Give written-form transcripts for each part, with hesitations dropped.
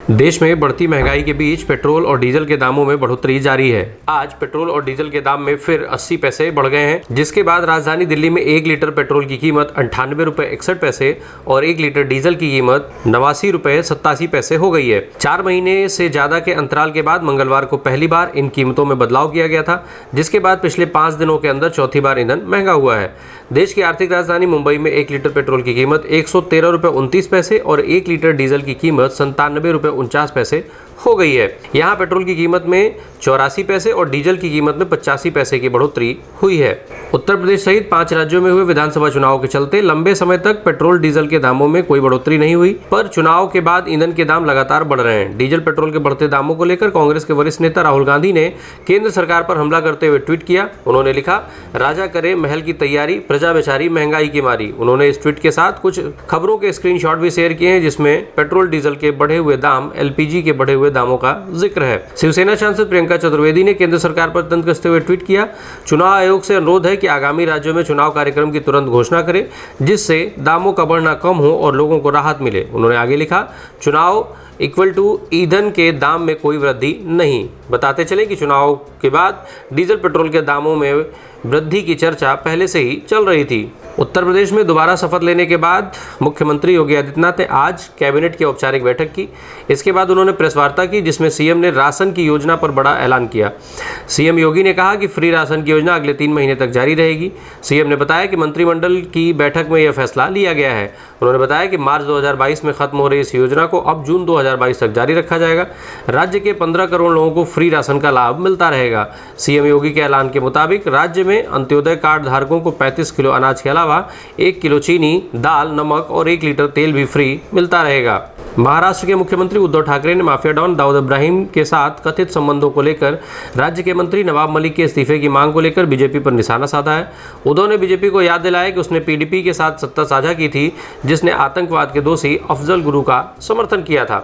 देश में बढ़ती महंगाई के बीच पेट्रोल और डीजल के दामों में बढ़ोतरी जारी है। आज पेट्रोल और डीजल के दाम में फिर 80 पैसे बढ़ गए हैं, जिसके बाद राजधानी दिल्ली में 1 लीटर पेट्रोल की कीमत 98 रुपए 61 पैसे और 1 लीटर डीजल की कीमत 89 रुपए 87 पैसे हो गई है। 4 महीने से ज्यादा के अंतराल के बाद मंगलवार को पहली बार इन कीमतों में बदलाव किया गया था, जिसके बाद पिछले 5 दिनों के अंदर चौथी बार ईंधन महंगा हुआ है। देश की आर्थिक राजधानी मुंबई में 1 लीटर पेट्रोल की कीमत 113 रुपए 29 पैसे और 1 लीटर डीजल की कीमत 97 रुपए 49 पैसे हो गई है। यहाँ पेट्रोल की कीमत में 84 पैसे और डीजल की कीमत में 85 पैसे की बढ़ोतरी हुई है। उत्तर प्रदेश सहित 5 राज्यों में हुए विधानसभा चुनाव के चलते लंबे समय तक पेट्रोल डीजल के दामों में कोई बढ़ोतरी नहीं हुई, पर चुनाव के बाद ईंधन के दाम लगातार बढ़ रहे हैं। डीजल पेट्रोल के बढ़ते दामों को लेकर कांग्रेस के वरिष्ठ नेता राहुल गांधी ने केंद्र सरकार पर हमला करते हुए ट्वीट किया। उन्होंने लिखा, राजा करे महल की तैयारी, प्रजा बेचारी महंगाई की मारी। उन्होंने इस ट्वीट के साथ कुछ खबरों के स्क्रीनशॉट भी शेयर किए हैं, जिसमें पेट्रोल डीजल के बढ़े हुए दाम, एलपीजी के बढ़े हुए दामों का जिक्र है। शिवसेना सांसद प्रियंका चतुर्वेदी ने केंद्र सरकार पर तंज कसते हुए ट्वीट किया, चुनाव आयोग से अनुरोध है कि आगामी राज्यों में चुनाव कार्यक्रम की तुरंत घोषणा करे, जिससे दामों का बढ़ना कम हो और लोगों को राहत मिले। उन्होंने आगे लिखा, चुनाव इक्वल टू ईंधन के दाम में कोई वृद्धि नहीं। बताते चले कि चुनाव के बाद डीजल पेट्रोल के दामों में वृद्धि की चर्चा पहले से ही चल रही थी। उत्तर प्रदेश में दोबारा शपथ लेने के बाद मुख्यमंत्री योगी आदित्यनाथ ने आज कैबिनेट की औपचारिक बैठक की। इसके बाद उन्होंने प्रेस वार्ता की, जिसमें सीएम ने राशन की योजना पर बड़ा ऐलान किया। सीएम योगी ने कहा कि फ्री राशन की योजना अगले 3 महीने तक जारी रहेगी। सीएम ने बताया कि मंत्रिमंडल की बैठक में यह फैसला लिया गया है। उन्होंने बताया कि मार्च 2022 में खत्म हो रही इस योजना को अब जून 2022 तक जारी रखा जाएगा। राज्य के 15 करोड़ लोगों को फ्री राशन का लाभ मिलता रहेगा। सीएम योगी के ऐलान के मुताबिक राज्य में अंत्योदय कार्ड धारकों को 35 किलो अनाज के अलावा 1 किलो चीनी, दाल, नमक और 1 लीटर तेल भी फ्री मिलता रहेगा। महाराष्ट्र के मुख्यमंत्री उद्धव ठाकरे ने माफिया डॉन दाऊद इब्राहिम के साथ कथित संबंधों को लेकर राज्य के मंत्री नवाब मलिक के इस्तीफे की मांग को लेकर बीजेपी पर निशाना साधा है। उद्धव ने बीजेपी को याद दिलाया कि उसने पीडीपी के साथ सत्ता साझा की थी, जिसने आतंकवाद के दोषी अफजल गुरु का समर्थन किया था।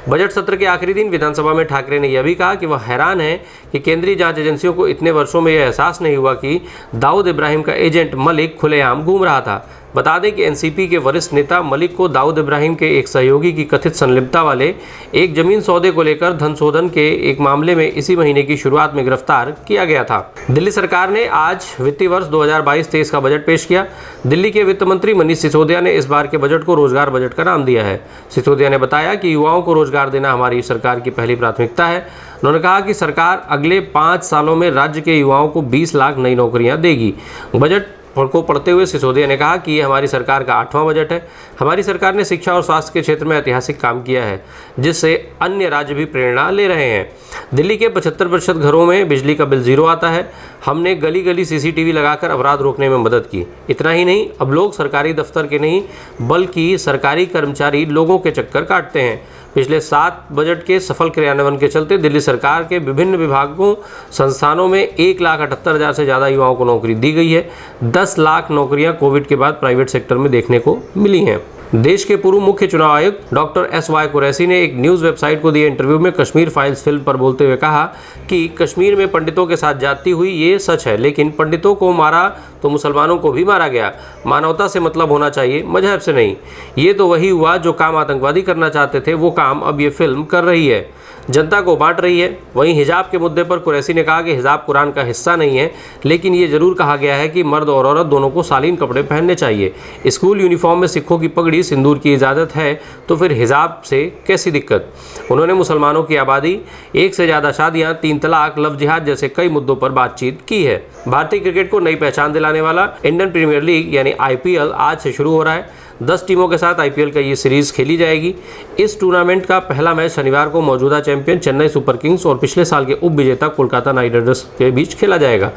बजट सत्र के आखिरी दिन विधानसभा में ठाकरे ने यह भी कहा कि वह हैरान है कि केंद्रीय जांच एजेंसियों को इतने वर्षों में यह एहसास नहीं हुआ कि दाऊद इब्राहिम का एजेंट मलिक खुलेआम घूम रहा था। बता दें कि एनसीपी के वरिष्ठ नेता मलिक को दाऊद इब्राहिम के एक सहयोगी की कथित संलिप्तता वाले एक जमीन सौदे को लेकर धन शोधन के एक मामले में इसी महीने की शुरुआत में गिरफ्तार किया गया था। दिल्ली सरकार ने आज वित्तीय वर्ष 2022-23 का बजट पेश किया। दिल्ली के वित्त मंत्री मनीष सिसोदिया ने इस बार के बजट को रोजगार बजट का नाम दिया है। सिसोदिया ने बताया कि युवाओं को रोजगार देना हमारी सरकार की पहली प्राथमिकता है। उन्होंने कहा कि सरकार अगले 5 सालों में राज्य के युवाओं को 20 लाख नई नौकरियां देगी। बजट को पढ़ते हुए सिसोदिया ने कहा कि ये हमारी सरकार का 8वां बजट है। हमारी सरकार ने शिक्षा और स्वास्थ्य के क्षेत्र में ऐतिहासिक काम किया है, जिससे अन्य राज्य भी प्रेरणा ले रहे हैं। दिल्ली के 75% घरों में बिजली का बिल 0 आता है। हमने गली गली सीसीटीवी लगाकर अपराध रोकने में मदद की। इतना ही नहीं, अब लोग सरकारी दफ्तर के नहीं बल्कि सरकारी कर्मचारी लोगों के चक्कर काटते हैं। पिछले 7 बजट के सफल क्रियान्वयन के चलते दिल्ली सरकार के विभिन्न विभागों संस्थानों में 1,78,000 से ज़्यादा युवाओं को नौकरी दी गई है। 10 लाख नौकरियां कोविड के बाद प्राइवेट सेक्टर में देखने को मिली हैं। देश के पूर्व मुख्य चुनाव आयुक्त डॉक्टर एस.वाई. कुरैशी ने एक न्यूज़ वेबसाइट को दिए इंटरव्यू में कश्मीर फाइल्स फिल्म पर बोलते हुए कहा कि कश्मीर में पंडितों के साथ ज्यादती हुई, ये सच है, लेकिन पंडितों को मारा तो मुसलमानों को भी मारा गया। मानवता से मतलब होना चाहिए, मजहब से नहीं। ये तो वही हुआ जो काम आतंकवादी करना चाहते थे, वो काम अब ये फिल्म कर रही है, जनता को बांट रही है। वहीं हिजाब के मुद्दे पर कुरैशी ने कहा कि हिजाब कुरान का हिस्सा नहीं है, लेकिन ये जरूर कहा गया है कि मर्द और औरत दोनों को शालीन कपड़े पहनने चाहिए। स्कूल यूनिफॉर्म में सिखों की पगड़ी, सिंदूर की इजाज़त है, तो फिर हिजाब से कैसी दिक्कत। उन्होंने मुसलमानों की आबादी, 1 से ज़्यादा शादियाँ, 3 तलाक, लव जिहाद जैसे कई मुद्दों पर बातचीत की है। भारतीय क्रिकेट को नई पहचान दिलाने वाला इंडियन प्रीमियर लीग यानी IPL आज से शुरू हो रहा है। 10 टीमों के साथ IPL का ये सीरीज़ खेली जाएगी। इस टूर्नामेंट का पहला मैच शनिवार को मौजूदा चैंपियन चेन्नई सुपर किंग्स और पिछले साल के उप विजेता कोलकाता नाइट राइडर्स के बीच खेला जाएगा।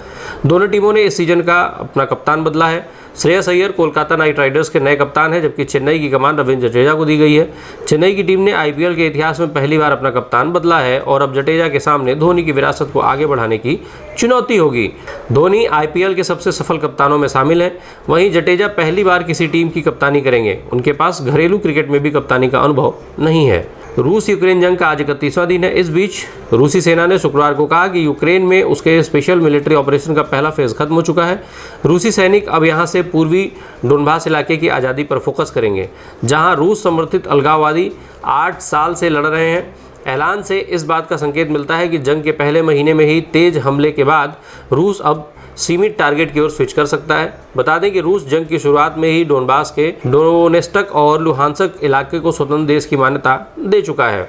दोनों टीमों ने इस सीजन का अपना कप्तान बदला है। श्रेयस अय्यर कोलकाता नाइट राइडर्स के नए कप्तान हैं, जबकि चेन्नई की कमान रविंद्र जडेजा को दी गई है। चेन्नई की टीम ने IPL के इतिहास में पहली बार अपना कप्तान बदला है और अब जडेजा के सामने धोनी की विरासत को आगे बढ़ाने की चुनौती होगी। धोनी IPL के सबसे सफल कप्तानों में शामिल हैं, वहीं जडेजा पहली बार किसी टीम की कप्तानी करेंगे। उनके पास घरेलू क्रिकेट में भी कप्तानी का अनुभव नहीं है। रूस यूक्रेन जंग का आज 31वां दिन है। इस बीच रूसी सेना ने शुक्रवार को कहा कि यूक्रेन में उसके स्पेशल मिलिट्री ऑपरेशन का पहला फेज खत्म हो चुका है। रूसी सैनिक अब यहां से पूर्वी डोनबास इलाके की आज़ादी पर फोकस करेंगे, जहां रूस समर्थित अलगाववादी 8 साल से लड़ रहे हैं। ऐलान से इस बात का संकेत मिलता है कि जंग के पहले महीने में ही तेज हमले के बाद रूस अब सीमित टारगेट की ओर स्विच कर सकता है। बता दें कि रूस जंग की शुरुआत में ही डोनबास के डोनेस्टक और लुहांसक इलाके को स्वतंत्र देश की मान्यता दे चुका है।